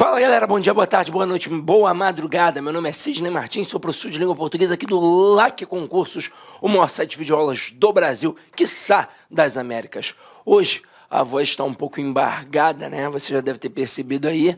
Fala galera, bom dia, boa tarde, boa noite, boa madrugada. Meu nome é Sidney Martins, sou professor de língua portuguesa aqui do LAC Concursos, o maior site de videoaulas do Brasil, quiçá das Américas. Hoje a voz está um pouco embargada, né? Você já deve ter percebido aí.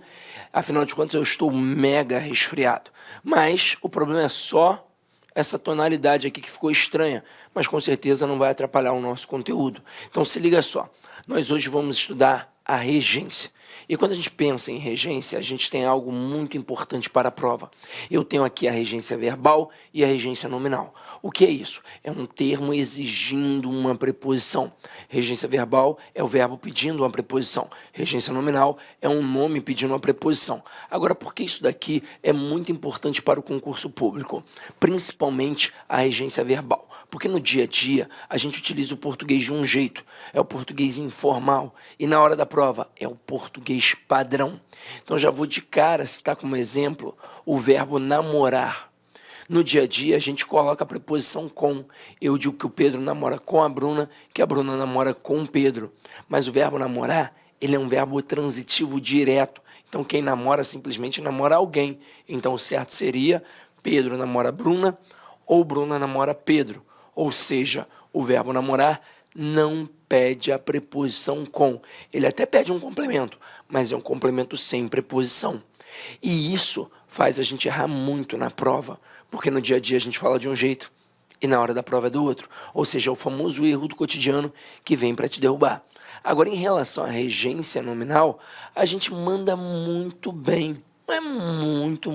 Afinal de contas, eu estou mega resfriado. Mas o problema é só essa tonalidade aqui que ficou estranha, mas com certeza não vai atrapalhar o nosso conteúdo. Então se liga só, nós hoje vamos estudar a regência. E quando a gente pensa em regência, a gente tem algo muito importante para a prova. Eu tenho aqui a regência verbal e a regência nominal. O que é isso? É um termo exigindo uma preposição. Regência verbal é o verbo pedindo uma preposição. Regência nominal é um nome pedindo uma preposição. Agora, por que isso daqui é muito importante para o concurso público? Principalmente a regência verbal. Porque no dia a dia a gente utiliza o português de um jeito. É o português informal. E na hora da prova é o português padrão. Então já vou de cara citar como exemplo o verbo namorar. No dia a dia a gente coloca a preposição com. Eu digo que o Pedro namora com a Bruna, que a Bruna namora com o Pedro. Mas o verbo namorar, ele é um verbo transitivo direto. Então quem namora simplesmente namora alguém. Então o certo seria Pedro namora Bruna ou Bruna namora Pedro. Ou seja, o verbo namorar não pede a preposição com. Ele até pede um complemento, mas é um complemento sem preposição. E isso faz a gente errar muito na prova, porque no dia a dia a gente fala de um jeito e na hora da prova é do outro. Ou seja, é o famoso erro do cotidiano que vem para te derrubar. Agora, em relação à regência nominal, a gente manda muito bem. Não é muito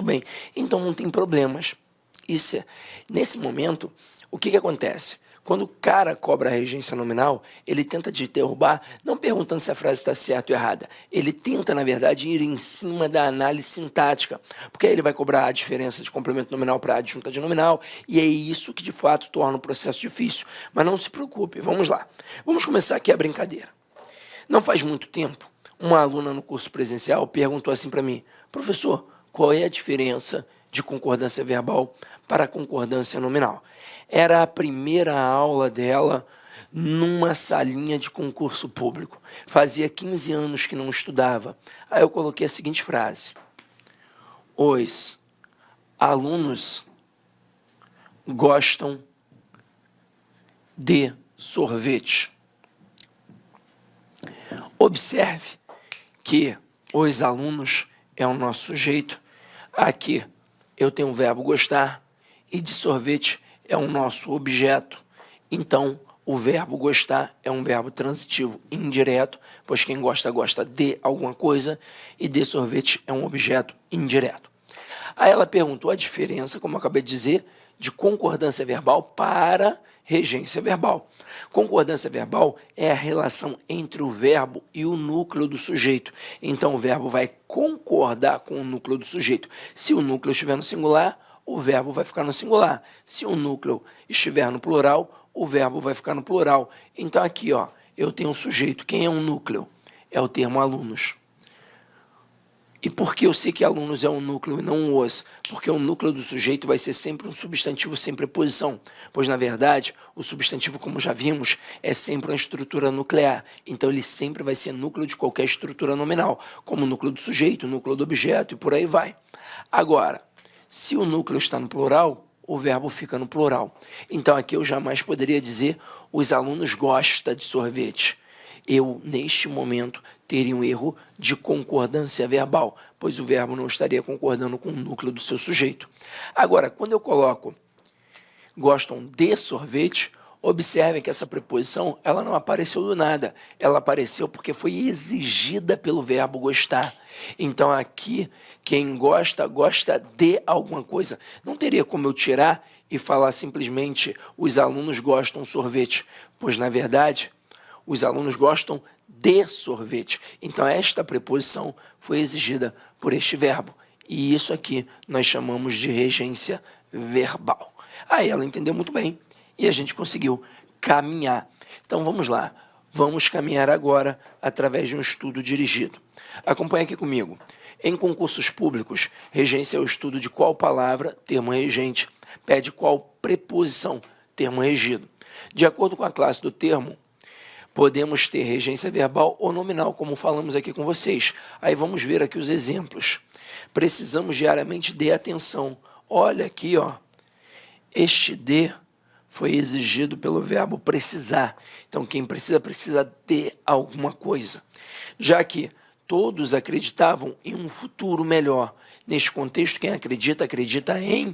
bem. Então não tem problemas. Nesse momento, o que acontece? Quando o cara cobra a regência nominal, ele tenta te derrubar, não perguntando se a frase está certa ou errada. Ele tenta, na verdade, ir em cima da análise sintática, porque aí ele vai cobrar a diferença de complemento nominal para a adjunta de nominal, e é isso que, de fato, torna o processo difícil. Mas não se preocupe, vamos lá. Vamos começar aqui a brincadeira. Não faz muito tempo, uma aluna no curso presencial perguntou assim para mim: professor, qual é a diferença de concordância verbal para concordância nominal? Era a primeira aula dela numa salinha de concurso público. Fazia 15 anos que não estudava. Aí eu coloquei a seguinte frase: os alunos gostam de sorvete. Observe que os alunos é o nosso sujeito. Aqui eu tenho o verbo gostar e de sorvete é o nosso objeto. Então, o verbo gostar é um verbo transitivo indireto, pois quem gosta, gosta de alguma coisa, e de sorvete é um objeto indireto. Aí ela perguntou a diferença, como eu acabei de dizer, de concordância verbal para regência verbal. Concordância verbal é a relação entre o verbo e o núcleo do sujeito. Então, o verbo vai concordar com o núcleo do sujeito. Se o núcleo estiver no singular, o verbo vai ficar no singular. Se o núcleo estiver no plural, o verbo vai ficar no plural. Então, aqui, ó, eu tenho um sujeito. Quem é um núcleo? É o termo alunos. E por que eu sei que alunos é um núcleo e não um os? Porque o núcleo do sujeito vai ser sempre um substantivo sem preposição, pois, na verdade, o substantivo, como já vimos, é sempre uma estrutura nuclear. Então, ele sempre vai ser núcleo de qualquer estrutura nominal, como o núcleo do sujeito, o núcleo do objeto e por aí vai. Agora, se o núcleo está no plural, o verbo fica no plural. Então, aqui eu jamais poderia dizer os alunos gostam de sorvete. Eu, neste momento, teria um erro de concordância verbal, pois o verbo não estaria concordando com o núcleo do seu sujeito. Agora, quando eu coloco gostam de sorvete, observem que essa preposição ela não apareceu do nada. Ela apareceu porque foi exigida pelo verbo gostar. Então, aqui, quem gosta, gosta de alguma coisa. Não teria como eu tirar e falar simplesmente os alunos gostam de sorvete, pois, na verdade, os alunos gostam de sorvete. Então, esta preposição foi exigida por este verbo. E isso aqui nós chamamos de regência verbal. Aí ela entendeu muito bem e a gente conseguiu caminhar. Então, vamos lá. Vamos caminhar agora através de um estudo dirigido. Acompanhe aqui comigo. Em concursos públicos, regência é o estudo de qual palavra, termo regente, pede qual preposição, termo regido. De acordo com a classe do termo, Podemos ter regência verbal ou nominal, como falamos aqui com vocês. Aí vamos ver aqui os exemplos. Precisamos diariamente de atenção. Olha aqui, ó. Este de foi exigido pelo verbo precisar. Então, quem precisa, precisa de alguma coisa. Já que todos acreditavam em um futuro melhor. Neste contexto, quem acredita, acredita em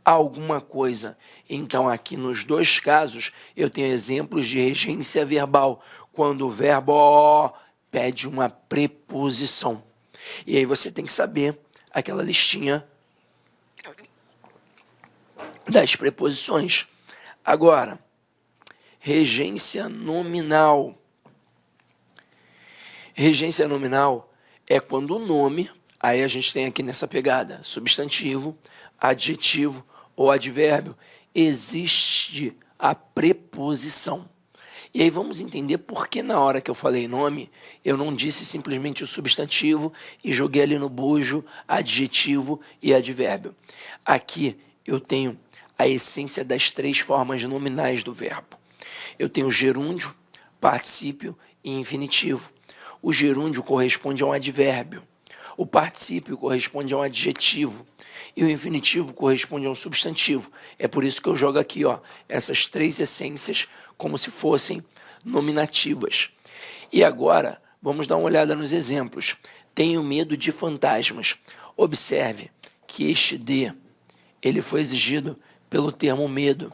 alguma coisa. Então, aqui nos dois casos, eu tenho exemplos de regência verbal, quando o verbo pede uma preposição. E aí você tem que saber aquela listinha das preposições. Agora, regência nominal. Regência nominal é quando o nome, aí a gente tem aqui nessa pegada, substantivo, adjetivo ou advérbio, existe a preposição. E aí vamos entender por que na hora que eu falei nome, eu não disse simplesmente o substantivo e joguei ali no bojo adjetivo e advérbio. Aqui eu tenho a essência das três formas nominais do verbo. Eu tenho gerúndio, particípio e infinitivo. O gerúndio corresponde a um advérbio. O particípio corresponde a um adjetivo. E o infinitivo corresponde a um substantivo. É por isso que eu jogo aqui, ó, essas três essências como se fossem nominativas. E agora, vamos dar uma olhada nos exemplos. Tenho medo de fantasmas. Observe que este de, ele foi exigido pelo termo medo.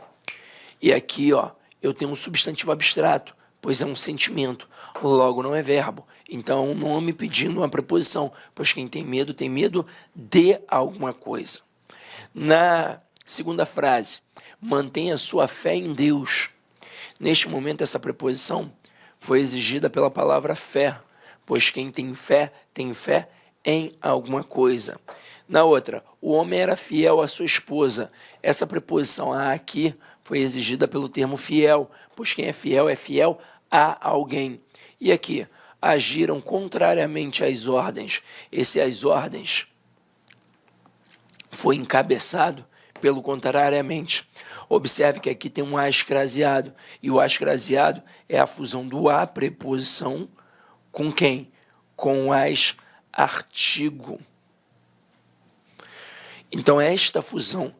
E aqui, ó, eu tenho um substantivo abstrato, pois é um sentimento, logo não é verbo. Então, é um nome pedindo uma preposição, pois quem tem medo de alguma coisa. Na segunda frase, mantenha sua fé em Deus. Neste momento, essa preposição foi exigida pela palavra fé, pois quem tem fé em alguma coisa. Na outra, o homem era fiel à sua esposa. Essa preposição a aqui foi exigida pelo termo fiel, pois quem é fiel a alguém. E aqui, agiram contrariamente às ordens. Esse às ordens foi encabeçado pelo contrariamente. Observe que aqui tem um a escraseado, e o a escraseado é a fusão do a preposição com quem? Com as artigo. Então, esta fusão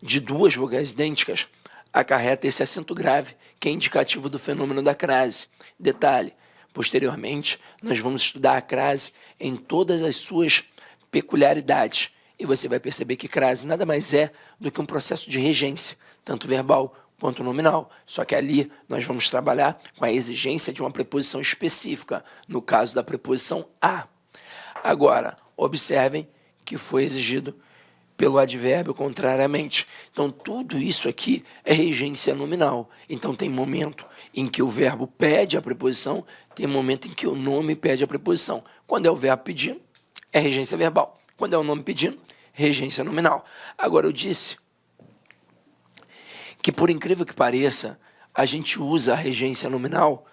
de duas vogais idênticas acarreta esse acento grave, que é indicativo do fenômeno da crase. Detalhe, posteriormente, nós vamos estudar a crase em todas as suas peculiaridades, e você vai perceber que crase nada mais é do que um processo de regência, tanto verbal quanto nominal, só que ali nós vamos trabalhar com a exigência de uma preposição específica, no caso da preposição a. Agora, observem que foi exigido pelo advérbio contrariamente. Então, tudo isso aqui é regência nominal. Então, tem momento em que o verbo pede a preposição, tem momento em que o nome pede a preposição. Quando é o verbo pedindo, é regência verbal. Quando é o nome pedindo, regência nominal. Agora, eu disse que, por incrível que pareça, a gente usa a regência nominal,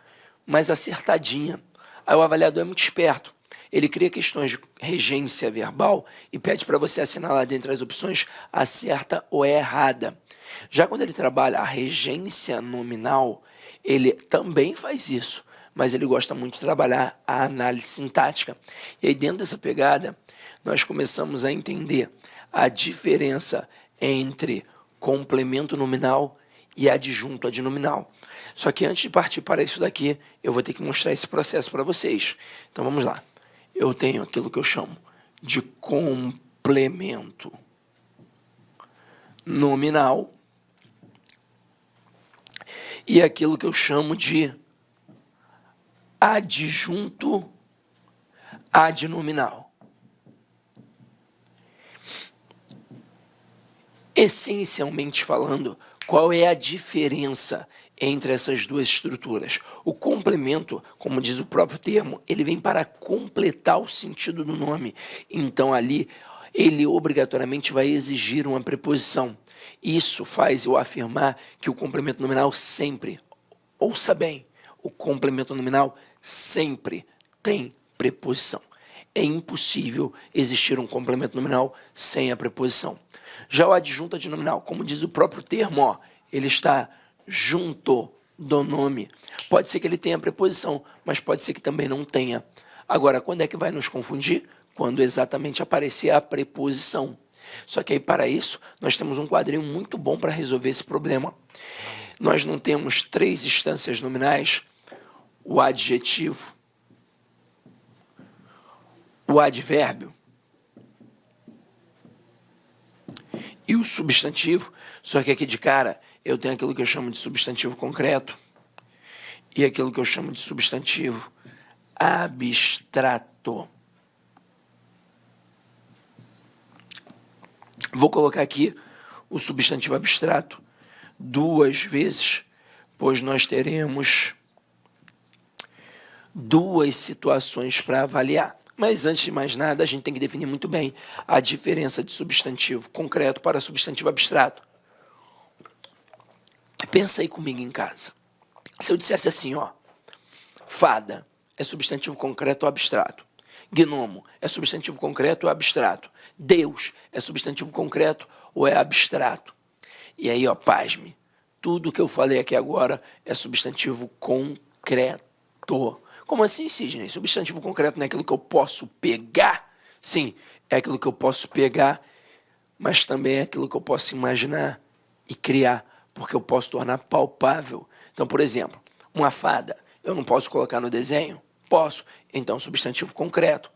mas acertadinha. Aí o avaliador é muito esperto. Ele cria questões de regência verbal e pede para você assinalar dentre as opções a certa ou a errada. Já quando ele trabalha a regência nominal, ele também faz isso, mas ele gosta muito de trabalhar a análise sintática. E aí, dentro dessa pegada, nós começamos a entender a diferença entre complemento nominal e adjunto adnominal. Só que antes de partir para isso daqui, eu vou ter que mostrar esse processo para vocês. Então, vamos lá. Eu tenho aquilo que eu chamo de complemento nominal e aquilo que eu chamo de adjunto adnominal. Essencialmente falando, qual é a diferença entre essas duas estruturas? O complemento, como diz o próprio termo, ele vem para completar o sentido do nome. Então, ali, ele obrigatoriamente vai exigir uma preposição. Isso faz eu afirmar que o complemento nominal sempre, ouça bem, o complemento nominal sempre tem preposição. É impossível existir um complemento nominal sem a preposição. Já o adjunto adnominal, como diz o próprio termo, ele está junto do nome. Pode ser que ele tenha preposição, mas pode ser que também não tenha. Agora, quando é que vai nos confundir? Quando exatamente aparecer a preposição. Só que aí, para isso, nós temos um quadrinho muito bom para resolver esse problema. Nós não temos 3 instâncias nominais, o adjetivo, o advérbio e o substantivo, só que aqui de cara eu tenho aquilo que eu chamo de substantivo concreto e aquilo que eu chamo de substantivo abstrato. Vou colocar aqui o substantivo abstrato 2 vezes, pois nós teremos 2 situações para avaliar. Mas antes de mais nada, a gente tem que definir muito bem a diferença de substantivo concreto para substantivo abstrato. Pensa aí comigo em casa. Se eu dissesse assim, ó, fada é substantivo concreto ou abstrato. Gnomo é substantivo concreto ou abstrato. Deus é substantivo concreto ou é abstrato. E aí, ó, pasme, tudo que eu falei aqui agora é substantivo concreto. Como assim, Sidney? Substantivo concreto não é aquilo que eu posso pegar? Sim, é aquilo que eu posso pegar, mas também é aquilo que eu posso imaginar e criar, porque eu posso tornar palpável. Então, por exemplo, uma fada, eu não posso colocar no desenho? Posso. Então, substantivo concreto.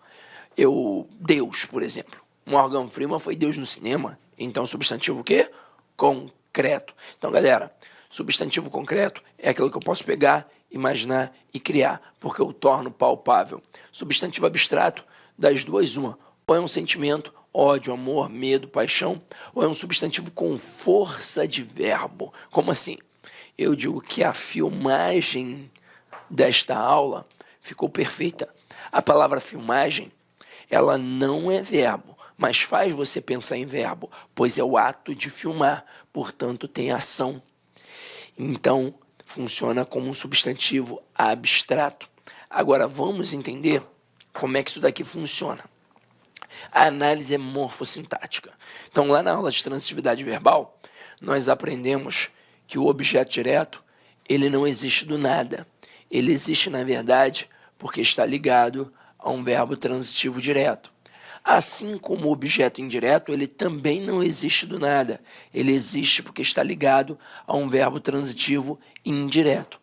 Deus, por exemplo. Morgan Freeman foi Deus no cinema. Então, substantivo o quê? Concreto. Então, galera, substantivo concreto é aquilo que eu posso pegar, imaginar e criar, porque eu torno palpável. Substantivo abstrato, das duas, uma. Ou é um sentimento, ódio, amor, medo, paixão, ou é um substantivo com força de verbo. Como assim? Eu digo que a filmagem desta aula ficou perfeita. A palavra filmagem, ela não é verbo, mas faz você pensar em verbo, pois é o ato de filmar, portanto tem ação. Então, funciona como um substantivo abstrato. Agora, vamos entender como é que isso daqui funciona. A análise é morfossintática. Então, lá na aula de transitividade verbal, nós aprendemos que o objeto direto, ele não existe do nada. Ele existe, na verdade, porque está ligado a um verbo transitivo direto. Assim como o objeto indireto, ele também não existe do nada. Ele existe porque está ligado a um verbo transitivo indireto.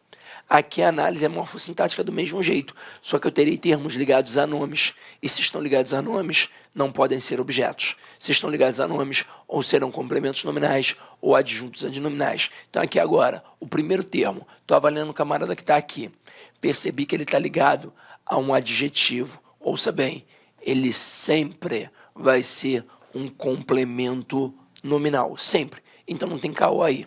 Aqui a análise é morfossintática do mesmo jeito, só que eu terei termos ligados a nomes, e se estão ligados a nomes, não podem ser objetos. Se estão ligados a nomes, ou serão complementos nominais, ou adjuntos adnominais. Então aqui agora, o primeiro termo, estou avaliando o camarada que está aqui. Percebi que ele está ligado a um adjetivo. Ouça bem, ele sempre vai ser um complemento nominal, sempre. Então não tem caô aí.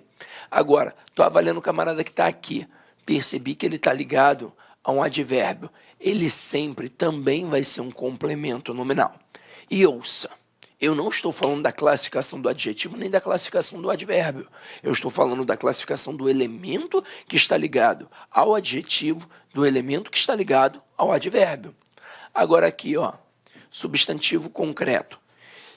Agora, estou avaliando o camarada que está aqui. Percebi que ele está ligado a um advérbio. Ele sempre também vai ser um complemento nominal. E ouça, eu não estou falando da classificação do adjetivo nem da classificação do advérbio. Eu estou falando da classificação do elemento que está ligado ao adjetivo, do elemento que está ligado ao advérbio. Agora aqui, ó, substantivo concreto.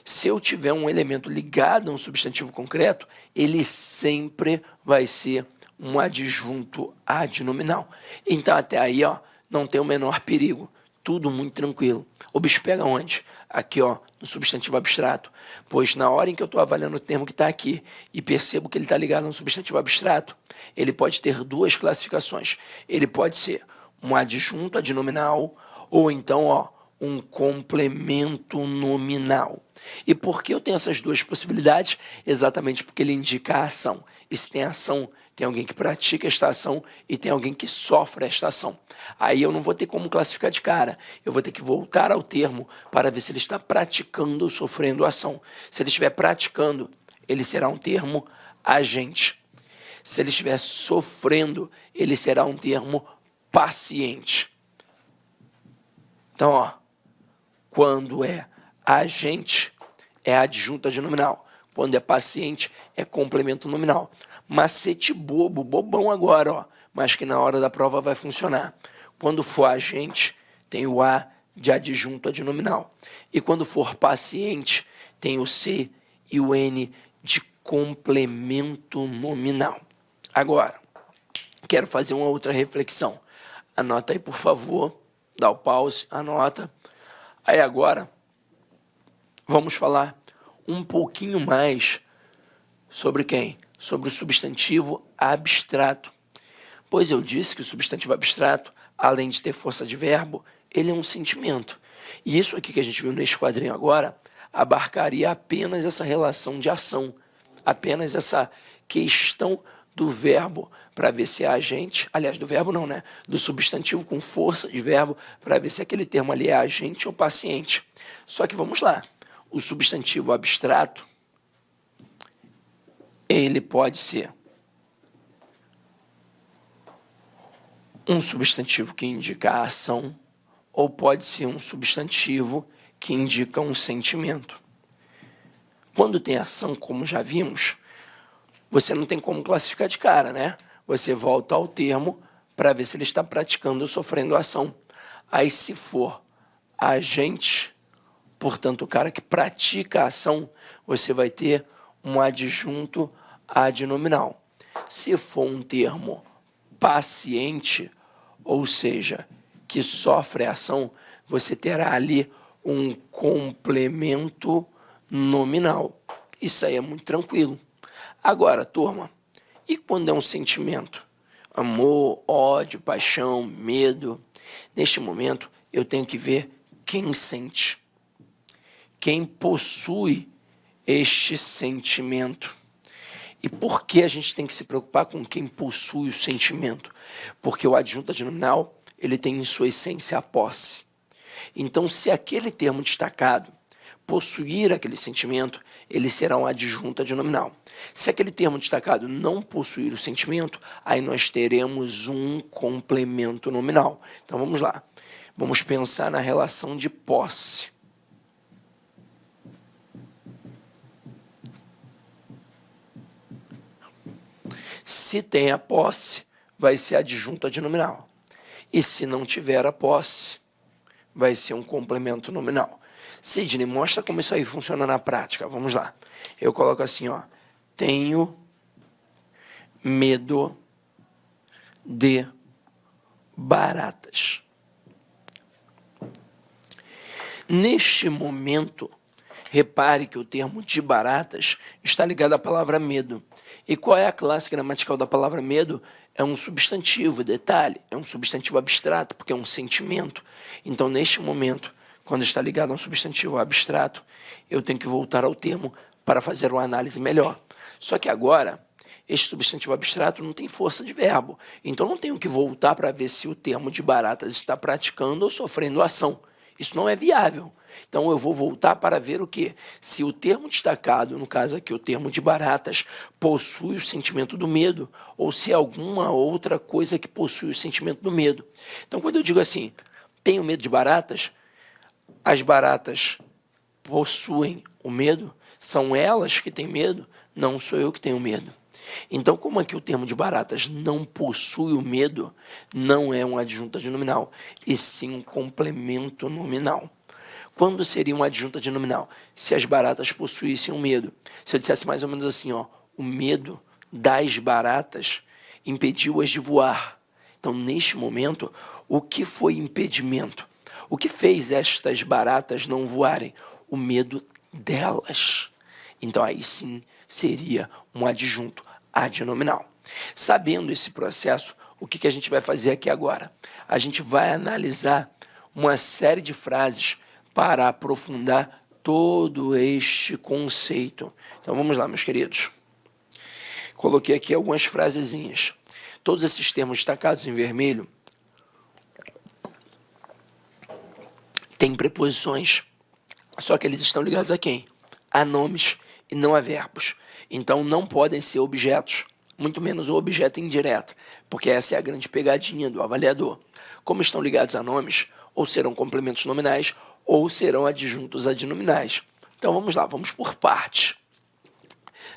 Se eu tiver um elemento ligado a um substantivo concreto, ele sempre vai ser um adjunto adnominal. Então, até aí, ó, não tem o menor perigo. Tudo muito tranquilo. O bicho pega onde? Aqui, ó, no substantivo abstrato. Pois na hora em que eu estou avaliando o termo que está aqui e percebo que ele está ligado a um substantivo abstrato, ele pode ter 2 classificações. Ele pode ser um adjunto adnominal ou então, ó, um complemento nominal. E por que eu tenho essas 2 possibilidades? Exatamente porque ele indica a ação. E se tem ação, tem alguém que pratica esta ação e tem alguém que sofre esta ação. Aí eu não vou ter como classificar de cara. Eu vou ter que voltar ao termo para ver se ele está praticando ou sofrendo a ação. Se ele estiver praticando, ele será um termo agente. Se ele estiver sofrendo, ele será um termo paciente. Então, ó, quando é agente, é adjunto adnominal. Quando é paciente, é complemento nominal. Macete bobo, bobão agora, ó, mas que na hora da prova vai funcionar. Quando for agente, tem o A de adjunto adnominal. E quando for paciente, tem o C e o N de complemento nominal. Agora, quero fazer uma outra reflexão. Anota aí, por favor, dá o pause, anota. Aí agora, vamos falar um pouquinho mais sobre quem? Sobre o substantivo abstrato. Pois eu disse que o substantivo abstrato, além de ter força de verbo, ele é um sentimento. E isso aqui que a gente viu nesse quadrinho agora, abarcaria apenas essa relação de ação, apenas essa questão do verbo para ver se é agente, aliás, do verbo não, né? Do substantivo com força de verbo para ver se aquele termo ali é agente ou paciente. Só que vamos lá, o substantivo abstrato, ele pode ser um substantivo que indica a ação ou pode ser um substantivo que indica um sentimento. Quando tem ação, como já vimos, você não tem como classificar de cara, né? Você volta ao termo para ver se ele está praticando ou sofrendo ação. Aí, se for agente, portanto, o cara que pratica a ação, você vai ter um adjunto adnominal. Se for um termo paciente, ou seja, que sofre a ação, você terá ali um complemento nominal. Isso aí é muito tranquilo. Agora, turma, e quando é um sentimento? Amor, ódio, paixão, medo. Neste momento, eu tenho que ver quem sente. Quem possui este sentimento. E por que a gente tem que se preocupar com quem possui o sentimento? Porque o adjunto adnominal, ele tem em sua essência a posse. Então, se aquele termo destacado possuir aquele sentimento, ele será um adjunto adnominal. Se aquele termo destacado não possuir o sentimento, aí nós teremos um complemento nominal. Então, vamos lá. Vamos pensar na relação de posse. Se tem a posse, vai ser adjunto adnominal. E se não tiver a posse, vai ser um complemento nominal. Sidney, mostra como isso aí funciona na prática. Vamos lá. Eu coloco assim, ó. Tenho medo de baratas. Neste momento, repare que o termo de baratas está ligado à palavra medo. E qual é a classe gramatical da palavra medo? É um substantivo, detalhe, é um substantivo abstrato, porque é um sentimento. Então, neste momento, quando está ligado a um substantivo abstrato, eu tenho que voltar ao termo para fazer uma análise melhor. Só que agora, este substantivo abstrato não tem força de verbo. Então, não tenho que voltar para ver se o termo de baratas está praticando ou sofrendo ação. Isso não é viável. Então, eu vou voltar para ver o quê? Se o termo destacado, no caso aqui o termo de baratas, possui o sentimento do medo, ou se é alguma outra coisa que possui o sentimento do medo. Então, quando eu digo assim, tenho medo de baratas, as baratas possuem o medo? São elas que têm medo? Não sou eu que tenho medo. Então, como aqui o termo de baratas não possui o medo, não é um adjunto adnominal, e sim um complemento nominal. Quando seria um adjunto adnominal? Se as baratas possuíssem o medo. Se eu dissesse mais ou menos assim, ó, o medo das baratas impediu-as de voar. Então, neste momento, o que foi impedimento? O que fez estas baratas não voarem? O medo delas. Então, aí sim seria um adjunto adnominal. Sabendo esse processo, o que a gente vai fazer aqui agora? A gente vai analisar uma série de frases para aprofundar todo este conceito. Então, vamos lá, meus queridos. Coloquei aqui algumas frasezinhas. Todos esses termos destacados em vermelho têm preposições, só que eles estão ligados a quem? A nomes e não a verbos. Então, não podem ser objetos, muito menos o objeto indireto, porque essa é a grande pegadinha do avaliador. Como estão ligados a nomes, ou serão complementos nominais, ou serão adjuntos adnominais. Então, vamos lá, vamos por partes.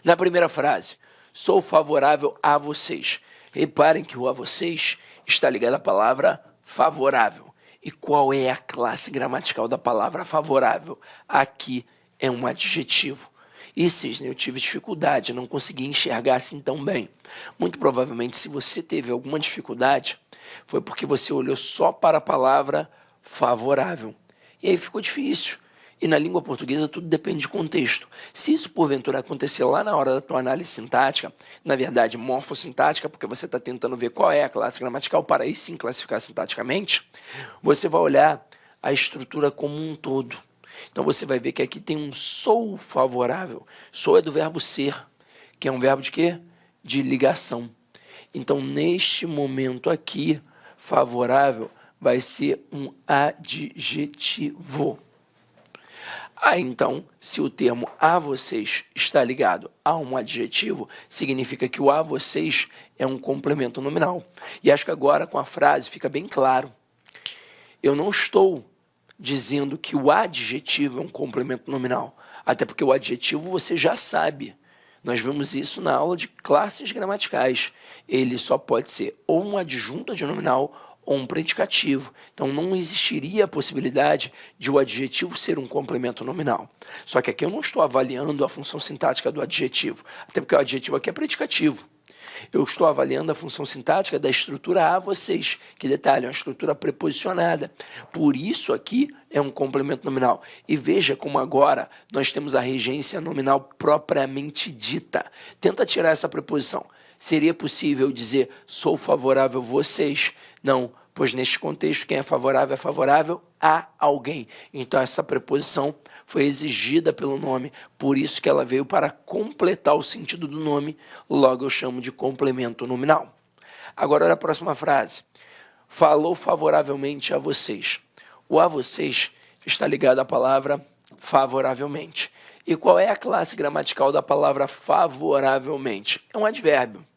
Na primeira frase, sou favorável a vocês. Reparem que o a vocês está ligado à palavra favorável. E qual é a classe gramatical da palavra favorável? Aqui é um adjetivo. E, Cisne, eu tive dificuldade, não consegui enxergar assim tão bem. Muito provavelmente, se você teve alguma dificuldade, foi porque você olhou só para a palavra favorável. E aí ficou difícil. E na língua portuguesa tudo depende de contexto. Se isso porventura acontecer lá na hora da tua análise sintática, na verdade morfossintática, porque você está tentando ver qual é a classe gramatical para aí sim classificar sintaticamente, você vai olhar a estrutura como um todo. Então você vai ver que aqui tem um sou favorável. Sou é do verbo ser, que é um verbo de quê? De ligação. Então neste momento aqui, favorável vai ser um adjetivo. Aí, então, se o termo a vocês está ligado a um adjetivo, significa que o a vocês é um complemento nominal. E acho que agora, com a frase, fica bem claro. Eu não estou dizendo que o adjetivo é um complemento nominal, até porque o adjetivo você já sabe. Nós vimos isso na aula de classes gramaticais. Ele só pode ser ou um adjunto adnominal ou um predicativo. Então, não existiria a possibilidade de o adjetivo ser um complemento nominal. Só que aqui eu não estou avaliando a função sintática do adjetivo, até porque o adjetivo aqui é predicativo. Eu estou avaliando a função sintática da estrutura a vocês, que detalhe, é uma estrutura preposicionada. Por isso aqui é um complemento nominal. E veja como agora nós temos a regência nominal propriamente dita. Tenta tirar essa preposição. Seria possível dizer sou favorável a vocês? Não, pois neste contexto quem é favorável a alguém. Então essa preposição foi exigida pelo nome, por isso que ela veio para completar o sentido do nome, logo eu chamo de complemento nominal. Agora olha a próxima frase. Falou favoravelmente a vocês. O a vocês está ligado à palavra favoravelmente. E qual é a classe gramatical da palavra favoravelmente? É um advérbio.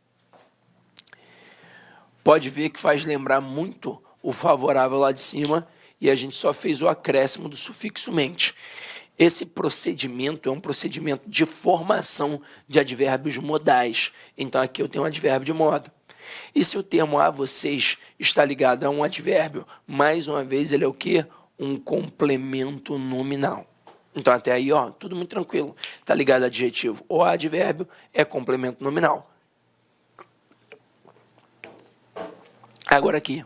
Pode ver que faz lembrar muito o favorável lá de cima e a gente só fez o acréscimo do sufixo mente. Esse procedimento é um procedimento de formação de advérbios modais. Então aqui eu tenho um advérbio de modo. E se o termo a vocês está ligado a um advérbio, mais uma vez ele é o quê? Um complemento nominal. Então até aí, ó, tudo muito tranquilo. Está ligado a adjetivo ou a advérbio, é complemento nominal. Agora aqui,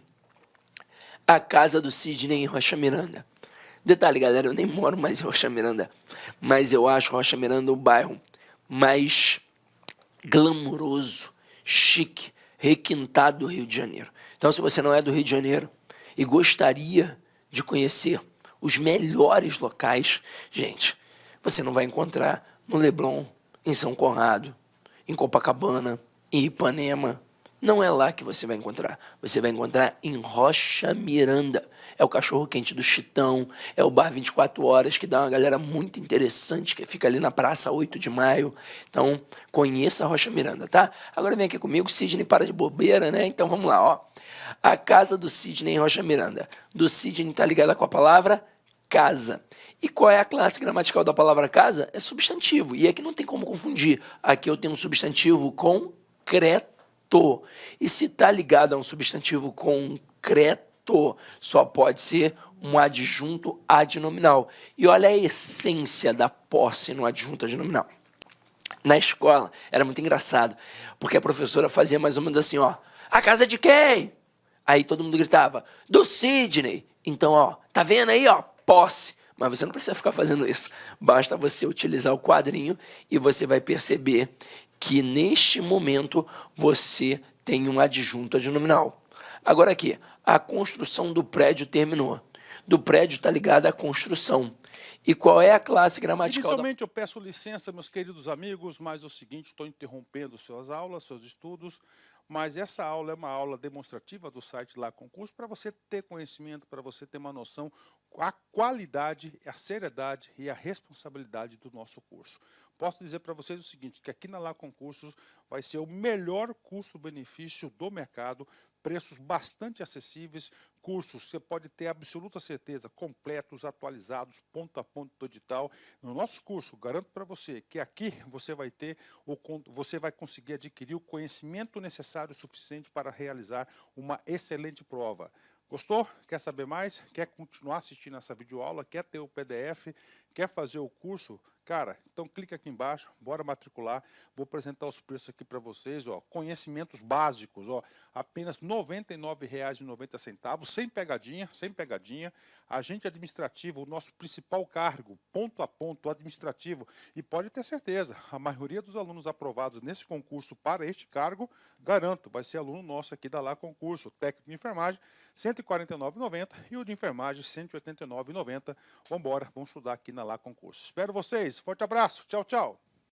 a casa do Sidney em Rocha Miranda. Detalhe, galera, eu nem moro mais em Rocha Miranda, mas eu acho Rocha Miranda o bairro mais glamuroso, chique, requintado do Rio de Janeiro. Então, se você não é do Rio de Janeiro e gostaria de conhecer os melhores locais, gente, você não vai encontrar no Leblon, em São Conrado, em Copacabana, em Ipanema. Não é lá que você vai encontrar. Você vai encontrar em Rocha Miranda. É o cachorro-quente do Chitão, é o bar 24 horas, que dá uma galera muito interessante, que fica ali na Praça 8 de Maio. Então, conheça a Rocha Miranda, tá? Agora vem aqui comigo, Sidney para de bobeira, né? Então, vamos lá, ó. A casa do Sidney em Rocha Miranda. Do Sidney está ligada com a palavra casa. E qual é a classe gramatical da palavra casa? É substantivo. E aqui não tem como confundir. Aqui eu tenho um substantivo concreto. E se está ligado a um substantivo concreto, só pode ser um adjunto adnominal. E olha a essência da posse no adjunto adnominal. Na escola, era muito engraçado, porque a professora fazia mais ou menos assim, ó, a casa de quem? Aí todo mundo gritava, do Sidney. Então, ó, tá vendo aí, ó, posse. Mas você não precisa ficar fazendo isso. Basta você utilizar o quadrinho e você vai perceber que neste momento você tem um adjunto adnominal. Agora aqui, a construção do prédio terminou. Do prédio está ligada à construção. E qual é a classe gramatical? Inicialmente eu peço licença, meus queridos amigos, mas é o seguinte, estou interrompendo suas aulas, seus estudos, mas essa aula é uma aula demonstrativa do site Lá Concurso para você ter conhecimento, para você ter uma noção a qualidade, a seriedade e a responsabilidade do nosso curso. Posso dizer para vocês o seguinte, que aqui na Lá Concursos vai ser o melhor custo-benefício do mercado, preços bastante acessíveis, cursos, você pode ter absoluta certeza, completos, atualizados, ponto a ponto do edital. No nosso curso, garanto para você que aqui você vai conseguir adquirir o conhecimento necessário suficiente para realizar uma excelente prova. Gostou? Quer saber mais? Quer continuar assistindo essa videoaula? Quer ter o PDF? Quer fazer o curso? Cara, então clica aqui embaixo, bora matricular. Vou apresentar os preços aqui para vocês, ó. Conhecimentos básicos, ó. Apenas R$ 99,90, sem pegadinha, sem pegadinha. Agente administrativo, o nosso principal cargo, ponto a ponto administrativo. E pode ter certeza, a maioria dos alunos aprovados nesse concurso para este cargo, garanto, vai ser aluno nosso aqui da Lá Concurso. Técnico de enfermagem, R$ 149,90 e o de enfermagem, R$ 189,90. Vamos embora, vamos estudar aqui na Lá Concurso. Espero vocês. Forte abraço. Tchau, tchau.